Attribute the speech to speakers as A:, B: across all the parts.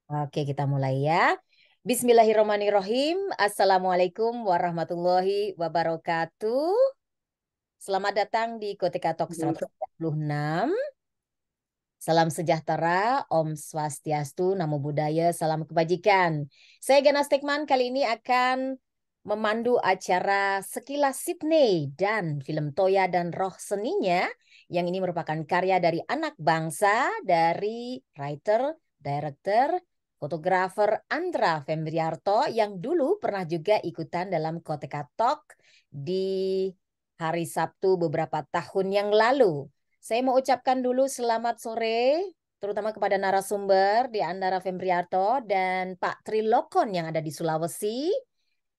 A: Oke, kita mulai ya. Bismillahirrahmanirrahim. Assalamualaikum warahmatullahi wabarakatuh. Selamat datang di Koteka Talk 136. Salam sejahtera, Om Swastiastu, Namo Buddhaya, salam kebajikan. Saya Gana Stekman kali ini akan memandu acara Sekilas Sydney dan film Toya dan Roh Seninya yang ini merupakan karya dari anak bangsa dari writer, director, fotografer Andra Fembriarto yang dulu pernah juga ikutan dalam Koteka Talk di hari Sabtu beberapa tahun yang lalu. Saya mau ucapkan dulu selamat sore, terutama kepada narasumber di Andara Fembriarto dan Pak Trilokon yang ada di Sulawesi,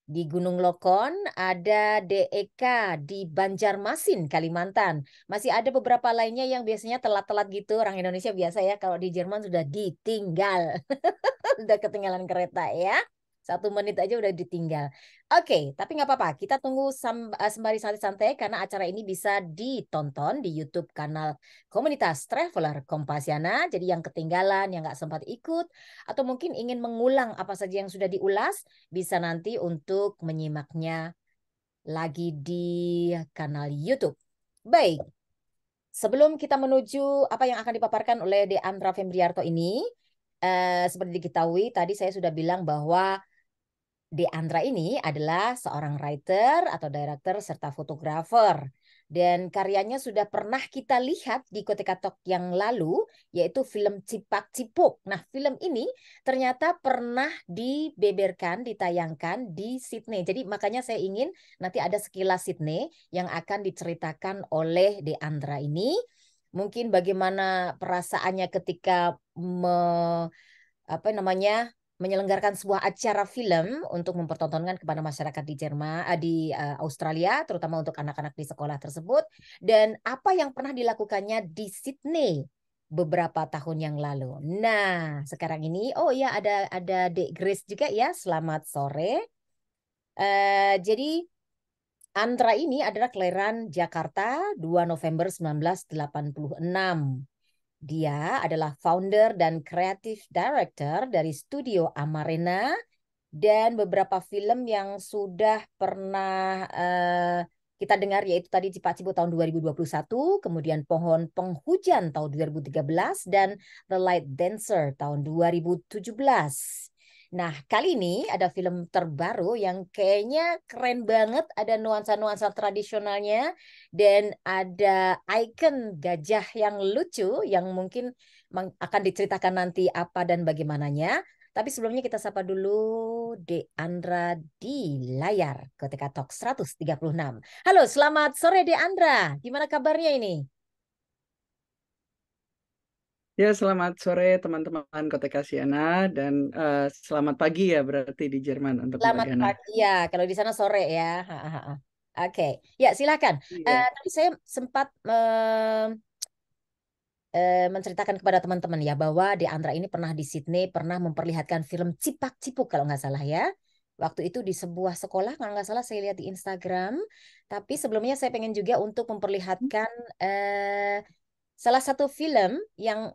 A: di Gunung Lokon, ada DEK di Banjarmasin, Kalimantan. Masih ada beberapa lainnya yang biasanya telat-telat gitu, orang Indonesia biasa ya, kalau di Jerman sudah ditinggal, sudah ketinggalan kereta ya. 1 menit aja udah ditinggal. Oke, tapi nggak apa-apa. Kita tunggu sembari santai-santai karena acara ini bisa ditonton di YouTube kanal Komunitas Traveler Kompasiana. Jadi yang ketinggalan, yang nggak sempat ikut, atau mungkin ingin mengulang apa saja yang sudah diulas, bisa nanti untuk menyimaknya lagi di kanal YouTube. Baik, sebelum kita menuju apa yang akan dipaparkan oleh De Andra Fembriarto ini, seperti diketahui tadi saya sudah bilang bahwa De Andra ini adalah seorang writer atau director serta fotografer. Dan karyanya sudah pernah kita lihat di Koteka Talk yang lalu, yaitu film Cipak Cipuk. Nah, film ini ternyata pernah dibeberkan, ditayangkan di Sydney. Jadi makanya saya ingin nanti ada sekilas Sydney yang akan diceritakan oleh De Andra ini. Mungkin bagaimana perasaannya ketika apa namanya menyelenggarakan sebuah acara film untuk mempertontonkan kepada masyarakat di Jerman, Australia, terutama untuk anak-anak di sekolah tersebut, dan apa yang pernah dilakukannya di Sydney beberapa tahun yang lalu. Nah, sekarang ini, oh ya ada Dek Grace juga ya. Selamat sore. Jadi Andra ini adalah kelahiran Jakarta 2 November 1986. Dia adalah founder dan creative director dari studio Amarena dan beberapa film yang sudah pernah kita dengar yaitu tadi Cipak Cipu tahun 2021, kemudian Pohon Penghujan tahun 2013 dan The Light Dancer tahun 2017. Nah, kali ini ada film terbaru yang kayaknya keren banget, ada nuansa-nuansa tradisionalnya dan ada ikon gajah yang lucu yang mungkin akan diceritakan nanti apa dan bagaimananya. Tapi sebelumnya kita sapa dulu De Andra di layar Koteka Talk 136. Halo, selamat sore De Andra. Gimana kabarnya ini?
B: Ya, selamat sore teman-teman Koteka Siana dan selamat pagi ya berarti di Jerman untuk Mbak
A: Selamat
B: Gana.
A: pagi ya, kalau di sana sore ya. Oke, ya silakan.
B: Iya.
A: Tadi saya sempat menceritakan kepada teman-teman ya bahwa De Andra ini pernah di Sydney, pernah memperlihatkan film Cipak Cipuk kalau nggak salah ya. Waktu itu di sebuah sekolah, kalau nggak salah saya lihat di Instagram. Tapi sebelumnya saya pengen juga untuk memperlihatkan salah satu film yang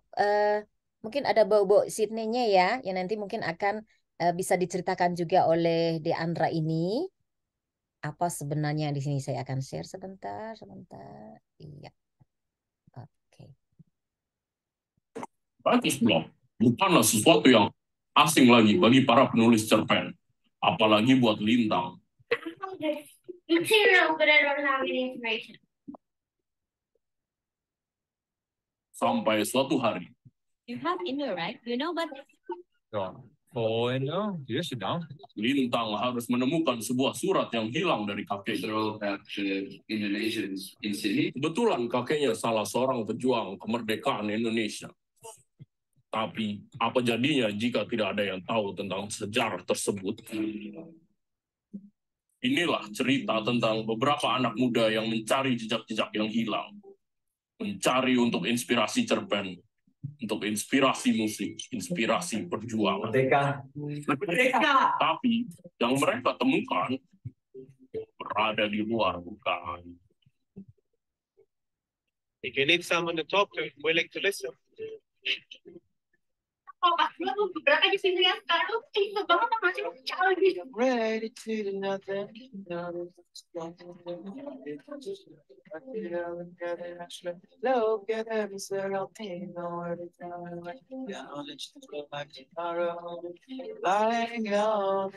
A: mungkin ada bau-bau Sydney-nya ya, yang nanti mungkin akan bisa diceritakan juga oleh De Andra ini. Apa sebenarnya di sini saya akan share sebentar, sebentar. Iya, oke.
C: Writer's block bukanlah sesuatu yang asing lagi bagi para penulis cerpen, apalagi buat Lintang. Sampai suatu hari,
D: You have email, right? You know, but
E: Oh, no. Yes, down.
C: Lintang harus menemukan sebuah surat yang hilang dari kakeknya. Kebetulan kakeknya salah seorang pejuang kemerdekaan Indonesia. Tapi apa jadinya jika tidak ada yang tahu tentang sejarah tersebut? Inilah cerita tentang beberapa anak muda yang mencari jejak-jejak yang hilang. Mencari untuk inspirasi cerpen, untuk inspirasi musik, inspirasi perjuangan.
E: Merdeka.
C: Tapi yang mereka temukan berada di luar bukaan.
F: If you need someone to talk to, willing to listen. Ready to do nothing. Look at every single thing. Lying on.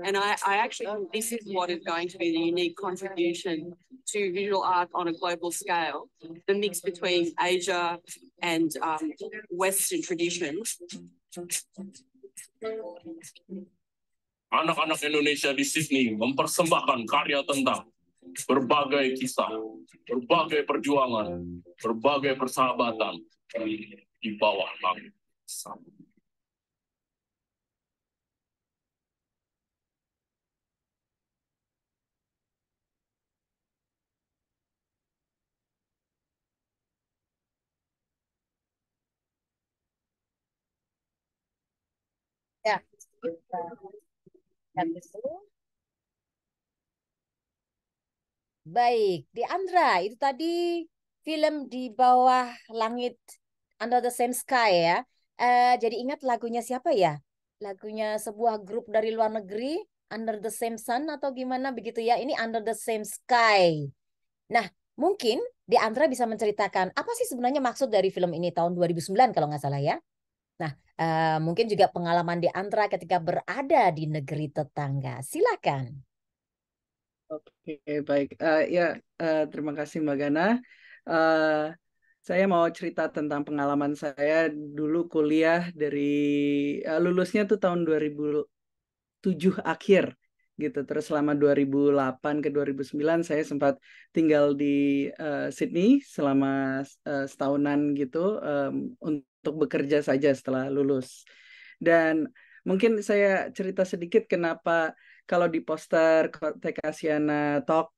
G: And I actually think this is what is going to be the unique contribution to visual art on a global scale, the mix between Asia and Western traditions.
C: Anak-anak Indonesia di Sydney mempersembahkan karya tentang berbagai kisah, berbagai perjuangan, berbagai persahabatan di bawah langit sama.
A: Ya, kita lihat dulu. Baik, di Andra, itu tadi film Di Bawah Langit, Under the Same Sky ya. Jadi ingat lagunya siapa ya? Lagunya sebuah grup dari luar negeri, Under the Same Sun atau gimana begitu ya? Ini Under the Same Sky. Nah, mungkin di Andra bisa menceritakan apa sih sebenarnya maksud dari film ini tahun 2009 kalau nggak salah ya. Nah, mungkin juga pengalaman di Andra ketika berada di negeri tetangga. Silakan.
B: Oke, baik. Terima kasih Mbak Gana. Saya mau cerita tentang pengalaman saya dulu kuliah dari lulusnya tuh tahun 2007 akhir gitu. Terus selama 2008 ke 2009 saya sempat tinggal di Sydney selama setahunan gitu untuk bekerja saja setelah lulus. Dan mungkin saya cerita sedikit kenapa kalau di poster Koteka Siana Talk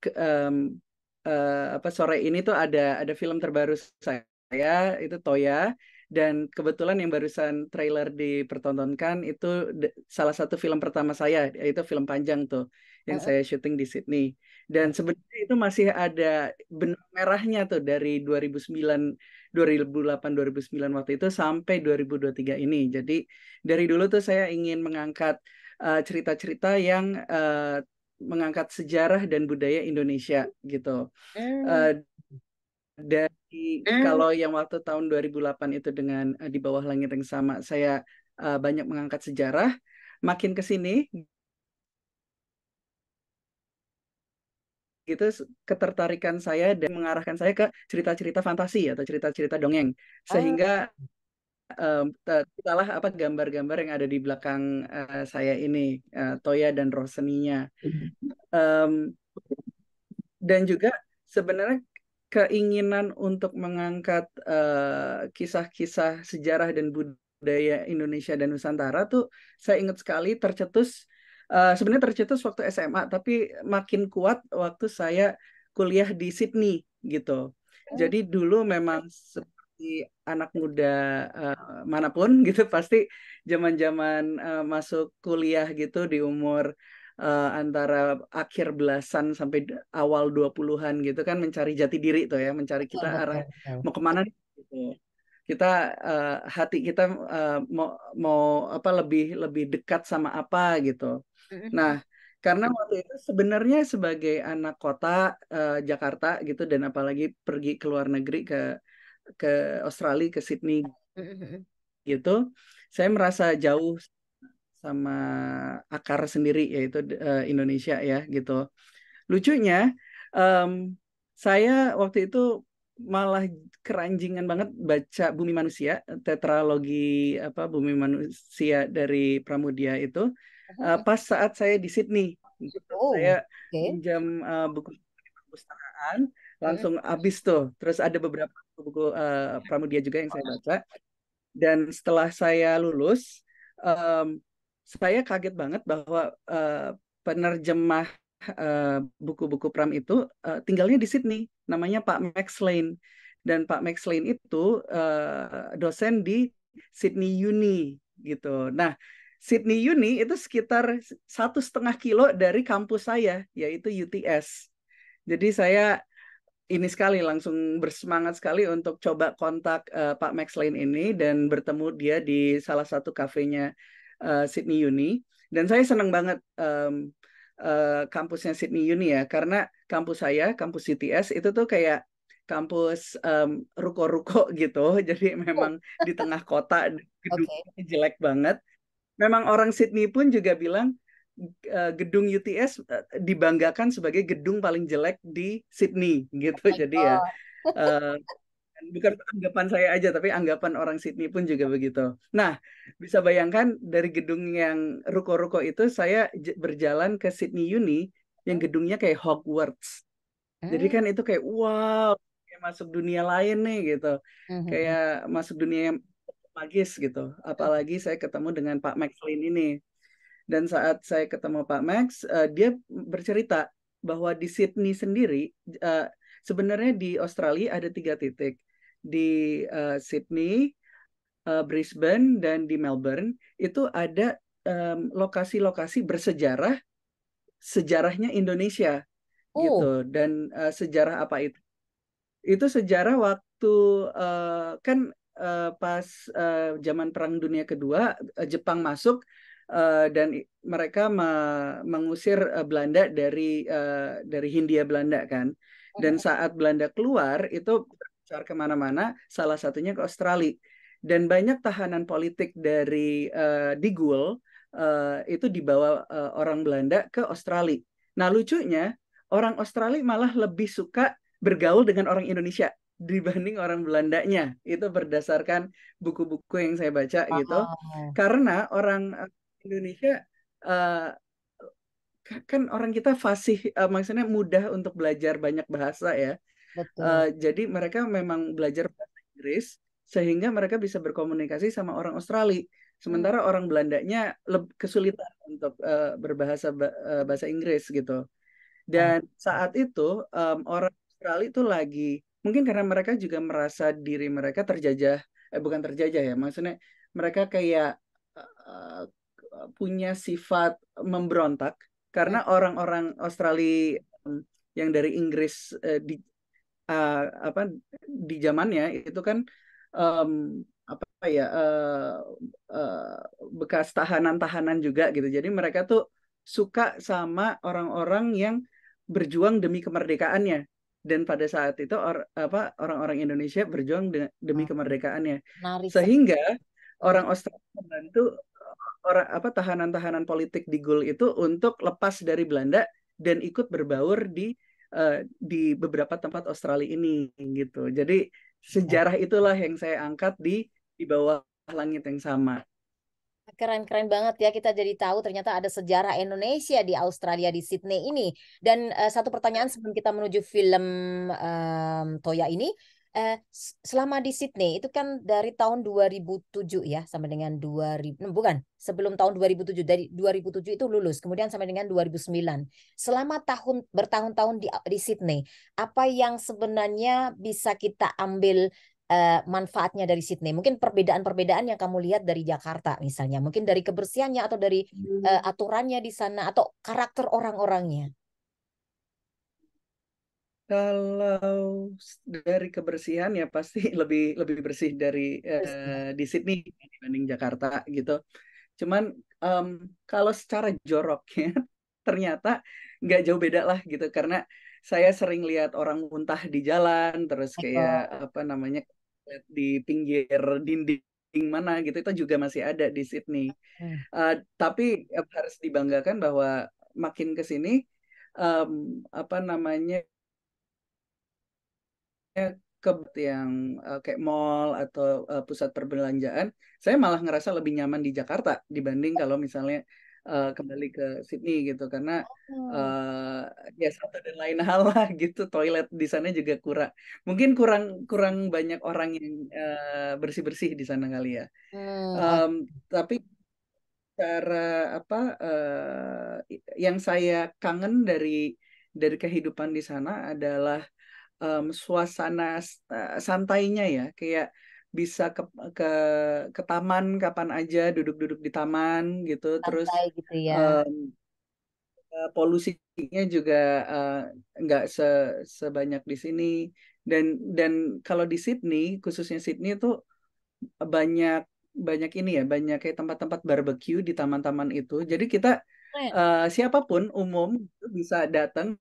B: sore ini tuh ada film terbaru saya itu Toya, dan kebetulan yang barusan trailer dipertontonkan itu salah satu film pertama saya, yaitu film panjang tuh yang saya syuting di Sydney. Dan sebenarnya itu masih ada benang merahnya tuh dari 2008 2009 waktu itu sampai 2023 ini. Jadi dari dulu tuh saya ingin mengangkat cerita-cerita yang mengangkat sejarah dan budaya Indonesia gitu. Dari kalau yang waktu tahun 2008 itu dengan Di Bawah Langit yang Sama, saya banyak mengangkat sejarah. Makin ke sini gitu ketertarikan saya dan mengarahkan saya ke cerita-cerita fantasi atau cerita-cerita dongeng, sehingga itulah gambar-gambar yang ada di belakang saya ini, Toya dan Roseninya. Dan juga sebenarnya keinginan untuk mengangkat kisah-kisah sejarah dan budaya Indonesia dan Nusantara tuh saya ingat sekali sebenarnya tercetus waktu SMA, tapi makin kuat waktu saya kuliah di Sydney gitu. Jadi dulu memang seperti anak muda manapun gitu pasti zaman-zaman masuk kuliah gitu di umur antara akhir belasan sampai awal 20-an gitu kan, mencari jati diri tuh ya, mencari kita arah mau kemana gitu. Kita hati kita mau lebih dekat sama apa gitu. Nah, karena waktu itu sebenarnya sebagai anak kota Jakarta gitu, dan apalagi pergi ke luar negeri ke Australia, ke Sydney gitu, saya merasa jauh sama akar sendiri, yaitu Indonesia ya gitu. Lucunya saya waktu itu malah keranjingan banget baca Bumi Manusia, tetralogi Bumi Manusia dari Pramudia itu pas saat saya di Sydney. Saya pinjam buku perpustakaan, langsung habis tuh. Terus ada beberapa buku Pramudia juga yang saya baca. Dan setelah saya lulus, saya kaget banget bahwa penerjemah buku-buku Pram itu tinggalnya di Sydney, namanya Pak Max Lane. Dan Pak Max Lane itu dosen di Sydney Uni gitu. Nah, Sydney Uni itu sekitar 1,5 kilo dari kampus saya, yaitu UTS. Jadi saya ini sekali langsung bersemangat sekali untuk coba kontak Pak Max Lane ini dan bertemu dia di salah satu kafenya Sydney Uni. Dan saya senang banget kampusnya Sydney Uni ya, karena kampus saya, kampus CTS itu tuh kayak kampus ruko-ruko gitu. Jadi memang di tengah kota, gedungnya jelek banget. Memang orang Sydney pun juga bilang gedung UTS dibanggakan sebagai gedung paling jelek di Sydney gitu. Jadi ya bukan anggapan saya aja, tapi anggapan orang Sydney pun juga begitu. Nah, bisa bayangkan dari gedung yang ruko-ruko itu saya berjalan ke Sydney Uni yang gedungnya kayak Hogwarts. Jadi kan itu kayak wow, kayak masuk dunia lain nih gitu. Kayak masuk dunia yang magis gitu. Apalagi saya ketemu dengan Pak Max Lane ini. Dan saat saya ketemu Pak Max, dia bercerita bahwa di Sydney sendiri, sebenarnya di Australia ada 3 titik. Di Sydney, Brisbane, dan di Melbourne, itu ada lokasi-lokasi bersejarah, sejarahnya Indonesia. Gitu. Dan sejarah apa itu? Itu sejarah waktu kan pas zaman Perang Dunia Kedua, Jepang masuk, dan mereka mengusir Belanda dari Hindia Belanda kan. Dan saat Belanda keluar itu berbicara kemana-mana, salah satunya ke Australia. Dan banyak tahanan politik dari di Gul itu dibawa orang Belanda ke Australia. Nah lucunya orang Australia malah lebih suka bergaul dengan orang Indonesia dibanding orang Belandanya. Itu berdasarkan buku-buku yang saya baca gitu. Karena orang Indonesia kan orang kita fasih, maksudnya mudah untuk belajar banyak bahasa ya. Jadi mereka memang belajar bahasa Inggris sehingga mereka bisa berkomunikasi sama orang Australia. Sementara orang Belandanya kesulitan untuk berbahasa bahasa Inggris gitu. Dan saat itu orang Australia itu lagi, mungkin karena mereka juga merasa diri mereka terjajah, bukan terjajah ya, maksudnya mereka kayak punya sifat memberontak karena orang-orang Australia yang dari Inggris di zamannya itu kan bekas tahanan-tahanan juga gitu. Jadi mereka tuh suka sama orang-orang yang berjuang demi kemerdekaannya. Dan pada saat itu orang-orang Indonesia berjuang demi kemerdekaannya. Sehingga orang Australia membantu tahanan-tahanan politik di Gul itu untuk lepas dari Belanda dan ikut berbaur di beberapa tempat Australia ini gitu. Jadi sejarah itulah yang saya angkat di bawah langit yang sama.
A: Keren-keren banget ya, kita jadi tahu ternyata ada sejarah Indonesia di Australia, di Sydney ini. Dan satu pertanyaan sebelum kita menuju film Toya ini, selama di Sydney itu kan dari tahun 2007 ya sampai dengan 2000, bukan, sebelum tahun 2007, dari 2007 itu lulus, kemudian sampai dengan 2009. Selama bertahun-tahun di Sydney, apa yang sebenarnya bisa kita ambil manfaatnya dari Sydney? Mungkin perbedaan-perbedaan yang kamu lihat dari Jakarta misalnya, mungkin dari kebersihannya atau dari aturannya di sana atau karakter orang-orangnya.
B: Kalau dari kebersihan ya pasti lebih bersih dari di Sydney dibanding Jakarta gitu. Cuman kalau secara joroknya ternyata nggak jauh beda lah gitu, karena saya sering lihat orang muntah di jalan, terus kayak apa namanya di pinggir dinding mana gitu, itu juga masih ada di Sydney. Tapi harus dibanggakan bahwa makin ke sini apa namanya ke yang kayak mall atau pusat perbelanjaan, saya malah ngerasa lebih nyaman di Jakarta dibanding kalau misalnya kembali ke Sydney gitu, karena ya satu dan lain hal lah gitu, toilet di sana juga mungkin kurang banyak orang yang bersih-bersih di sana kali ya. Tapi cara yang saya kangen dari kehidupan di sana adalah suasana santainya ya, kayak bisa ke taman kapan aja, duduk-duduk di taman gitu, terus
A: gitu ya.
B: polusinya juga nggak sebanyak di sini. Dan kalau di Sydney, khususnya Sydney itu banyak banyak ini ya, banyak kayak tempat-tempat barbecue di taman-taman itu. Jadi kita siapapun umum bisa datang,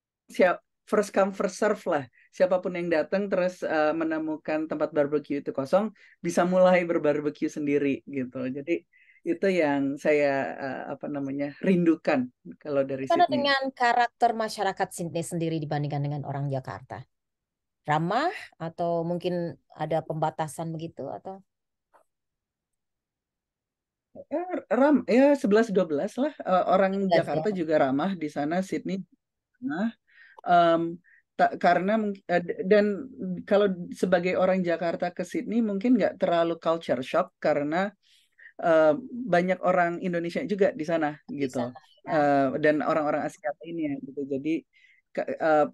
B: first come first serve lah. Siapapun yang datang terus menemukan tempat barbecue itu kosong, bisa mulai berbarbecue sendiri gitu. Jadi itu yang saya rindukan kalau dari
A: Gimana
B: Sydney.
A: dengan karakter masyarakat Sydney sendiri dibandingkan dengan orang Jakarta? Ramah atau mungkin ada pembatasan begitu atau?
B: Ya 11-12 lah. Orang
A: 11 ya.
B: Jakarta juga ramah di sana, Sydney ramah. Karena dan kalau sebagai orang Jakarta ke Sydney mungkin nggak terlalu culture shock karena banyak orang Indonesia juga di sana
A: Di
B: gitu.
A: sana, ya.
B: Dan orang-orang Asia lainnya gitu. Jadi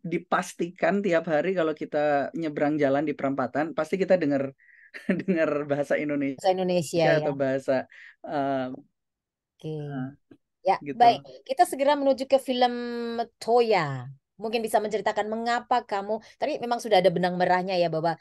B: dipastikan tiap hari kalau kita nyebrang jalan di perempatan pasti kita dengar dengar bahasa Indonesia
A: Bahasa Indonesia ya.
B: atau bahasa
A: Oke. Ya,
B: gitu.
A: baik. Kita segera menuju ke film Toya. Mungkin bisa menceritakan mengapa kamu, tadi memang sudah ada benang merahnya ya bahwa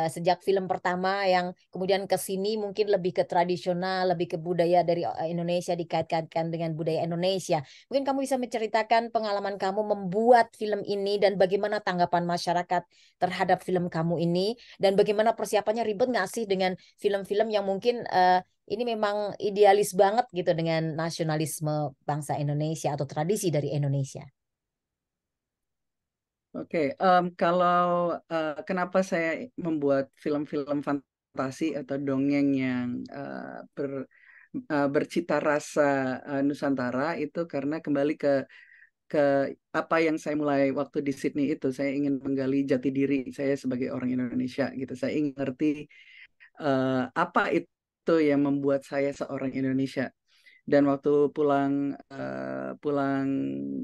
A: sejak film pertama yang kemudian ke sini mungkin lebih ke tradisional, lebih ke budaya dari Indonesia dikait-kaitkan dengan budaya Indonesia. Mungkin kamu bisa menceritakan pengalaman kamu membuat film ini dan bagaimana tanggapan masyarakat terhadap film kamu ini dan bagaimana persiapannya, ribet nggak sih dengan film-film yang mungkin ini memang idealis banget gitu dengan nasionalisme bangsa Indonesia atau tradisi dari Indonesia.
B: Oke, kalau kenapa saya membuat film-film fantasi atau dongeng yang bercita rasa Nusantara itu karena kembali ke apa yang saya mulai waktu di Sydney itu, saya ingin menggali jati diri saya sebagai orang Indonesia gitu. Saya ingin ngerti apa itu yang membuat saya seorang Indonesia. Dan waktu pulang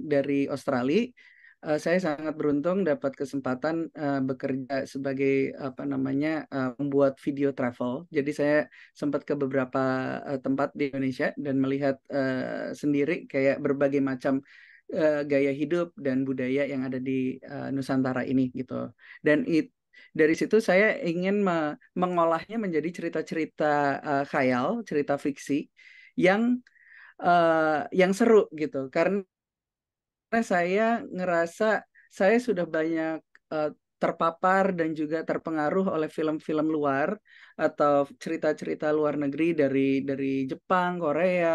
B: dari Australia, saya sangat beruntung dapat kesempatan bekerja sebagai membuat video travel. Jadi saya sempat ke beberapa tempat di Indonesia dan melihat sendiri kayak berbagai macam gaya hidup dan budaya yang ada di Nusantara ini gitu. Dan dari situ saya ingin mengolahnya menjadi cerita-cerita khayal, cerita fiksi yang seru gitu. Karena saya ngerasa saya sudah banyak terpapar dan juga terpengaruh oleh film-film luar atau cerita-cerita luar negeri dari Jepang, Korea,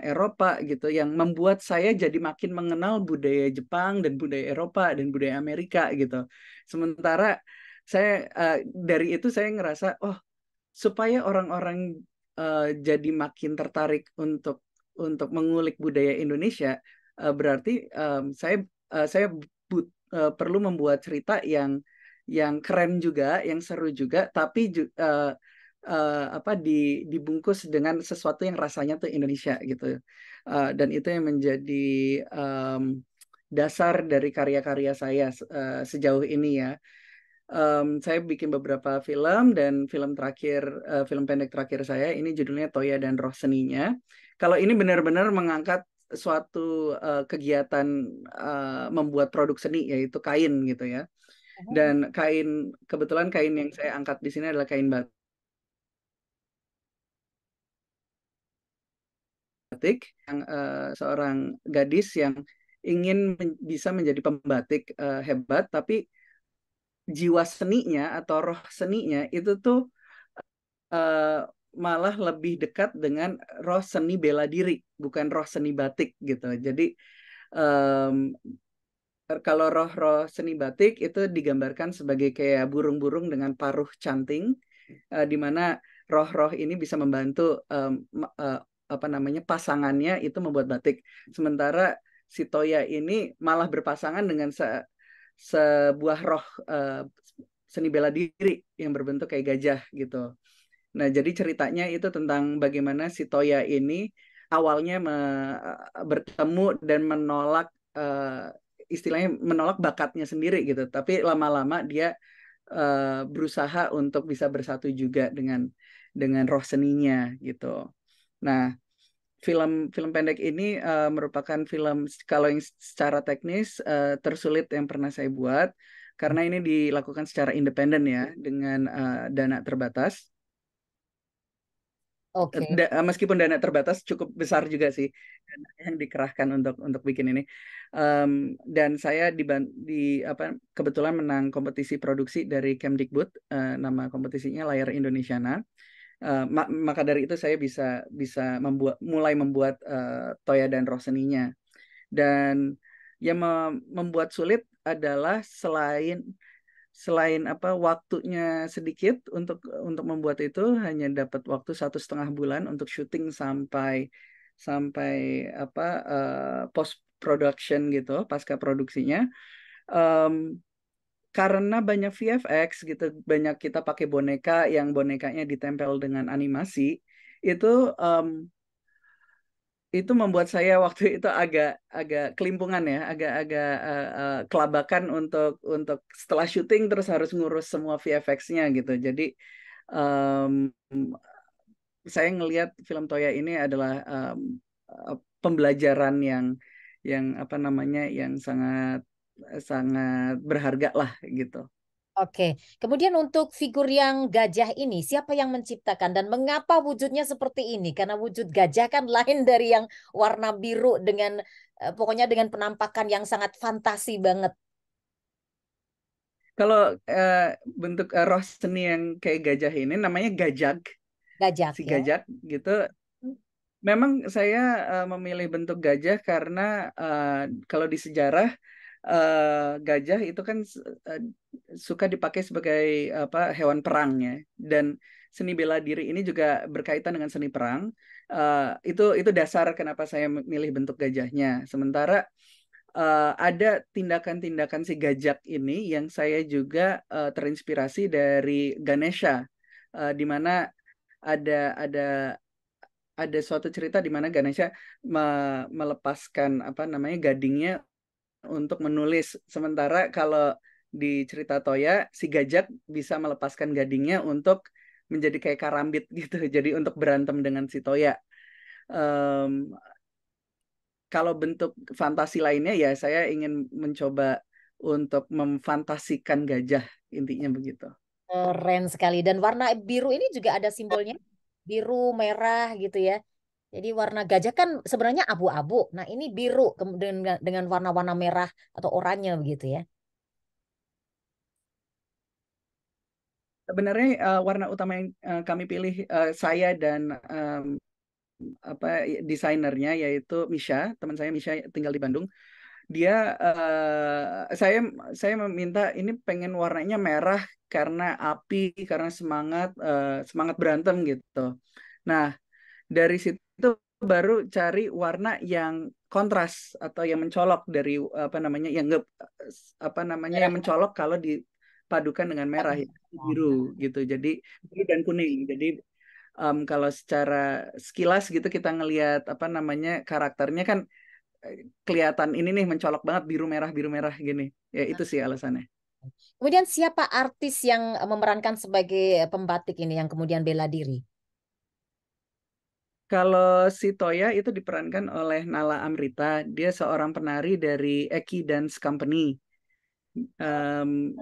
B: Eropa gitu, yang membuat saya jadi makin mengenal budaya Jepang dan budaya Eropa dan budaya Amerika gitu. Sementara saya dari itu saya ngerasa supaya orang-orang jadi makin tertarik untuk mengulik budaya Indonesia, berarti saya perlu membuat cerita yang keren juga, yang seru juga, tapi dibungkus dengan sesuatu yang rasanya tuh Indonesia gitu. Dan itu yang menjadi dasar dari karya-karya saya sejauh ini ya. Saya bikin beberapa film dan film pendek terakhir saya ini judulnya Toya dan Roh Seninya. Kalau ini benar-benar mengangkat suatu kegiatan membuat produk seni yaitu kain gitu ya. Dan kebetulan kain yang saya angkat di sini adalah kain batik yang seorang gadis yang ingin bisa menjadi pembatik hebat, tapi jiwa seninya atau roh seninya itu tuh malah lebih dekat dengan roh seni bela diri, bukan roh seni batik gitu. Jadi kalau roh-roh seni batik itu digambarkan sebagai kayak burung-burung dengan paruh canting, di mana roh-roh ini bisa membantu pasangannya itu membuat batik. Sementara si Toya ini malah berpasangan dengan sebuah roh seni bela diri yang berbentuk kayak gajah gitu. Nah, jadi ceritanya itu tentang bagaimana si Toya ini awalnya bertemu dan menolak istilahnya menolak bakatnya sendiri gitu. Tapi lama-lama dia berusaha untuk bisa bersatu juga dengan roh seninya gitu. Nah, film pendek ini merupakan film kalau yang secara teknis tersulit yang pernah saya buat karena ini dilakukan secara independen ya dengan dana terbatas.
A: Oke.
B: Meskipun dana terbatas cukup besar juga sih yang dikerahkan untuk bikin ini. Dan saya kebetulan menang kompetisi produksi dari Kemdikbud, nama kompetisinya Layar Indonesiana. Maka dari itu saya bisa mulai membuat Toya dan Rosseninya. Dan yang membuat sulit adalah selain waktunya sedikit untuk membuat itu, hanya dapat waktu 1,5 bulan untuk syuting sampai post production gitu, pasca produksinya. Karena banyak VFX gitu, banyak kita pakai boneka yang bonekanya ditempel dengan animasi, itu membuat saya waktu itu agak kelimpungan ya, agak kelabakan untuk setelah syuting terus harus ngurus semua VFX-nya gitu. Jadi saya ngelihat film Toya ini adalah pembelajaran yang sangat berharga lah gitu.
A: Oke, kemudian untuk figur yang gajah ini, siapa yang menciptakan dan mengapa wujudnya seperti ini? Karena wujud gajah kan lain dari yang warna biru dengan pokoknya dengan penampakan yang sangat fantasi banget.
B: Kalau bentuk roh seni yang kayak gajah ini namanya gajag.
A: Gajah
B: Si
A: ya.
B: gajag gitu. Memang saya memilih bentuk gajah karena kalau di sejarah gajah itu kan suka dipakai sebagai hewan perang ya, dan seni bela diri ini juga berkaitan dengan seni perang. Itu dasar kenapa saya memilih bentuk gajahnya. Sementara ada tindakan-tindakan si gajak ini yang saya juga terinspirasi dari Ganesha, di mana ada suatu cerita di mana Ganesha melepaskan gadingnya untuk menulis. Sementara kalau di cerita Toya, si gajak bisa melepaskan gadingnya untuk menjadi kayak karambit gitu. Jadi untuk berantem dengan si Toya. Kalau bentuk fantasi lainnya ya saya ingin mencoba untuk memfantasikan gajah, intinya begitu.
A: Keren sekali. Dan warna biru ini juga ada simbolnya. Biru, merah gitu ya. Jadi warna gajah kan sebenarnya abu-abu. Nah ini biru dengan warna-warna merah atau oranye begitu ya.
B: Sebenarnya warna utama yang kami pilih, saya dan desainernya, yaitu Misha, teman saya Misha tinggal di Bandung. Dia saya meminta ini pengen warnanya merah karena api, karena semangat berantem gitu. Nah, dari situ baru cari warna yang kontras atau yang mencolok dari yang mencolok kalau dipadukan dengan merah, biru gitu. Jadi biru dan kuning. Jadi kalau secara sekilas gitu kita ngelihat karakternya kan kelihatan ini nih mencolok banget biru merah gini. Ya itu sih alasannya.
A: Kemudian siapa artis yang memerankan sebagai pembatik ini yang kemudian bela diri?
B: Kalau si Toya itu diperankan oleh Nala Amrita. Dia seorang penari dari Eki Dance Company.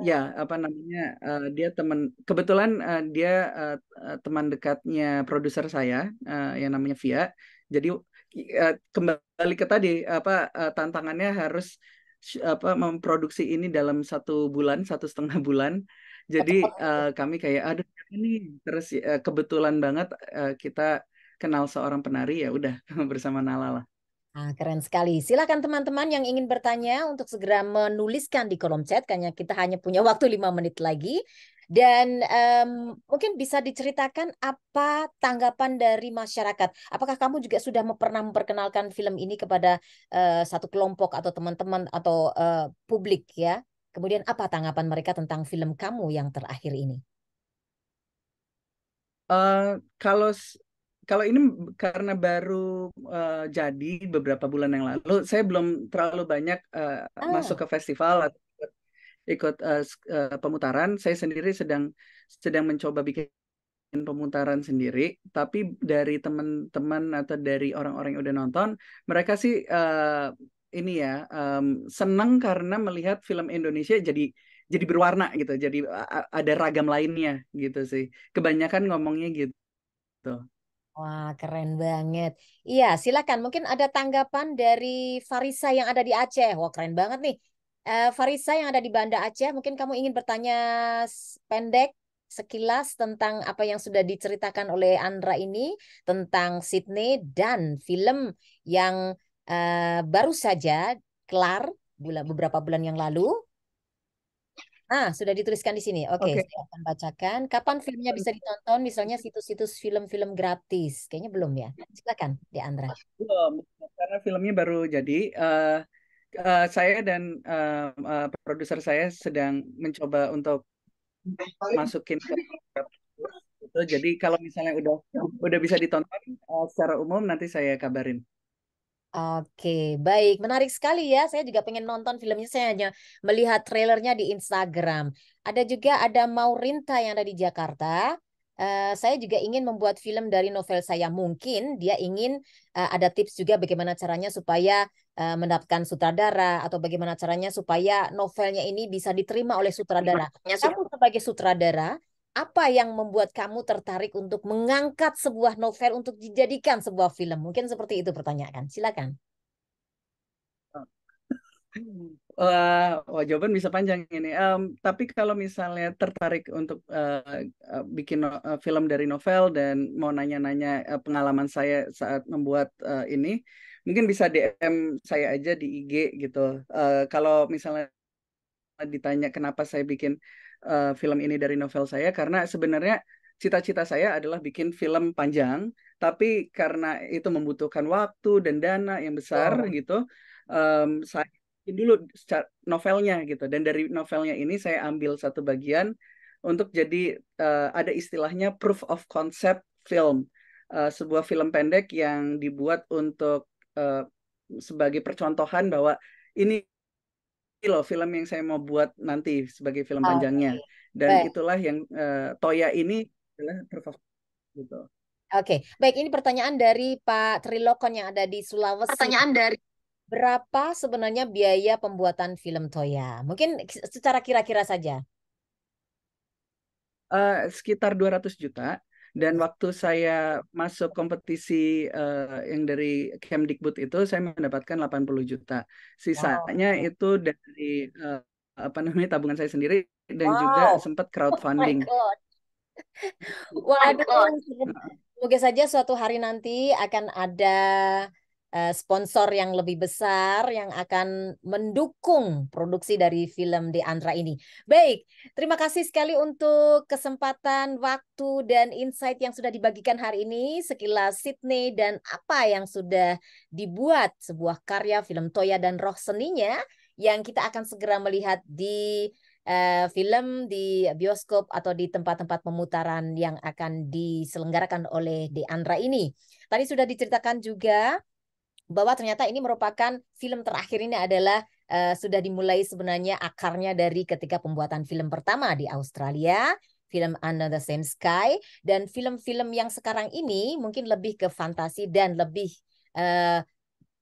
B: Dia kebetulan dia teman dekatnya produser saya yang namanya Via. Jadi kembali ke tadi tantangannya harus memproduksi ini dalam 1,5 bulan. Jadi kami kayak aduh ini, terus kebetulan banget kita kenal seorang penari, ya udah bersama Nala lah.
A: Nah, keren sekali. Silakan teman-teman yang ingin bertanya untuk segera menuliskan di kolom chat, karena kita hanya punya waktu 5 menit lagi. Dan mungkin bisa diceritakan apa tanggapan dari masyarakat. Apakah kamu juga sudah pernah memperkenalkan film ini kepada satu kelompok atau teman-teman atau publik ya? Kemudian apa tanggapan mereka tentang film kamu yang terakhir ini?
B: Kalau ini karena baru jadi beberapa bulan yang lalu, saya belum terlalu banyak masuk ke festival atau ikut pemutaran. Saya sendiri sedang mencoba bikin pemutaran sendiri, tapi dari teman-teman atau dari orang-orang yang udah nonton, mereka sih ini ya senang karena melihat film Indonesia jadi berwarna gitu, jadi ada ragam lainnya gitu sih. Kebanyakan ngomongnya gitu.
A: Wah, keren banget. Iya, silakan. Mungkin ada tanggapan dari Farisa yang ada di Aceh. Wah, keren banget nih. Farisa yang ada di Banda Aceh, mungkin kamu ingin bertanya pendek sekilas tentang apa yang sudah diceritakan oleh Andra ini tentang Sydney dan film yang baru saja kelar beberapa bulan yang lalu. Sudah dituliskan di sini. Oke,
B: Oke.
A: saya akan bacakan. Kapan filmnya bisa ditonton? Misalnya situs-situs film-film gratis. Kayaknya belum ya. Silakan, Di Andra.
B: Belum, karena filmnya baru jadi. Saya dan produser saya sedang mencoba untuk masukin ke itu. Jadi kalau misalnya udah bisa ditonton secara umum, nanti saya kabarin.
A: Oke, baik. Menarik sekali ya. Saya juga pengen nonton filmnya. Saya hanya melihat trailernya di Instagram. Ada Maurinta yang ada di Jakarta. Saya juga ingin membuat film dari novel saya. Mungkin dia ingin ada tips juga bagaimana caranya supaya mendapatkan sutradara atau bagaimana caranya supaya novelnya ini bisa diterima oleh sutradara. Kamu sebagai sutradara, apa yang membuat kamu tertarik untuk mengangkat sebuah novel untuk dijadikan sebuah film? Mungkin seperti itu pertanyaan. Silakan.
B: Jawaban bisa panjang ini. Tapi kalau misalnya tertarik untuk bikin film dari novel dan mau nanya-nanya pengalaman saya saat membuat ini, mungkin bisa DM saya aja di IG gitu. Kalau misalnya ditanya kenapa saya bikin film ini dari novel saya, karena sebenarnya cita-cita saya adalah bikin film panjang, tapi karena itu membutuhkan waktu dan dana yang besar gitu, saya bikin dulu novelnya gitu. Dan dari novelnya ini saya ambil satu bagian untuk jadi ada istilahnya proof of concept film, sebuah film pendek yang dibuat untuk sebagai percontohan bahwa ini loh film yang saya mau buat nanti sebagai film panjangnya. Dan
A: Baik.
B: itulah yang Toya ini adalah gitu.
A: Oke, baik, ini pertanyaan dari Pak Trilokon yang ada di Sulawesi. Berapa sebenarnya biaya pembuatan film Toya? Mungkin secara kira-kira saja.
B: Sekitar 200 juta. Dan waktu saya masuk kompetisi yang dari Kemdikbud itu, saya mendapatkan 80 juta. Sisanya itu dari tabungan saya sendiri dan juga sempat crowdfunding.
A: Waduh, semoga saja suatu hari nanti akan ada sponsor yang lebih besar yang akan mendukung produksi dari film The Andra ini. Baik, terima kasih sekali untuk kesempatan, waktu, dan insight yang sudah dibagikan hari ini. Sekilas Sydney dan apa yang sudah dibuat sebuah karya film Toya dan roh seninya yang kita akan segera melihat di film di bioskop atau di tempat-tempat pemutaran yang akan diselenggarakan oleh The Andra ini. Tadi sudah diceritakan juga bahwa ternyata ini merupakan film terakhir ini adalah sudah dimulai sebenarnya akarnya dari ketika pembuatan film pertama di Australia, film Under the Same Sky, dan film-film yang sekarang ini mungkin lebih ke fantasi dan lebih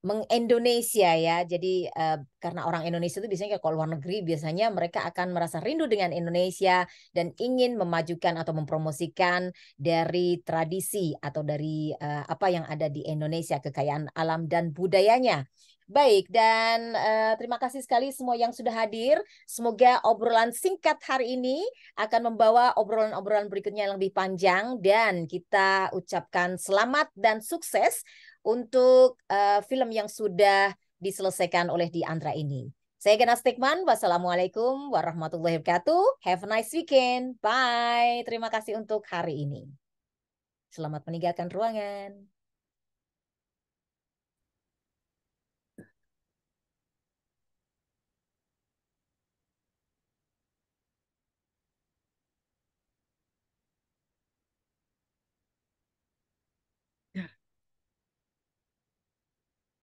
A: meng-Indonesia ya. Jadi karena orang Indonesia itu biasanya kalau luar negeri biasanya mereka akan merasa rindu dengan Indonesia dan ingin memajukan atau mempromosikan dari tradisi atau dari apa yang ada di Indonesia, kekayaan alam dan budayanya. Baik, dan terima kasih sekali semua yang sudah hadir. Semoga obrolan singkat hari ini akan membawa obrolan-obrolan berikutnya yang lebih panjang, dan kita ucapkan selamat dan sukses untuk film yang sudah diselesaikan oleh The Andra ini. Saya Gena Stigman, wassalamualaikum warahmatullahi wabarakatuh. Have a nice weekend. Bye. Terima kasih untuk hari ini. Selamat meninggalkan ruangan.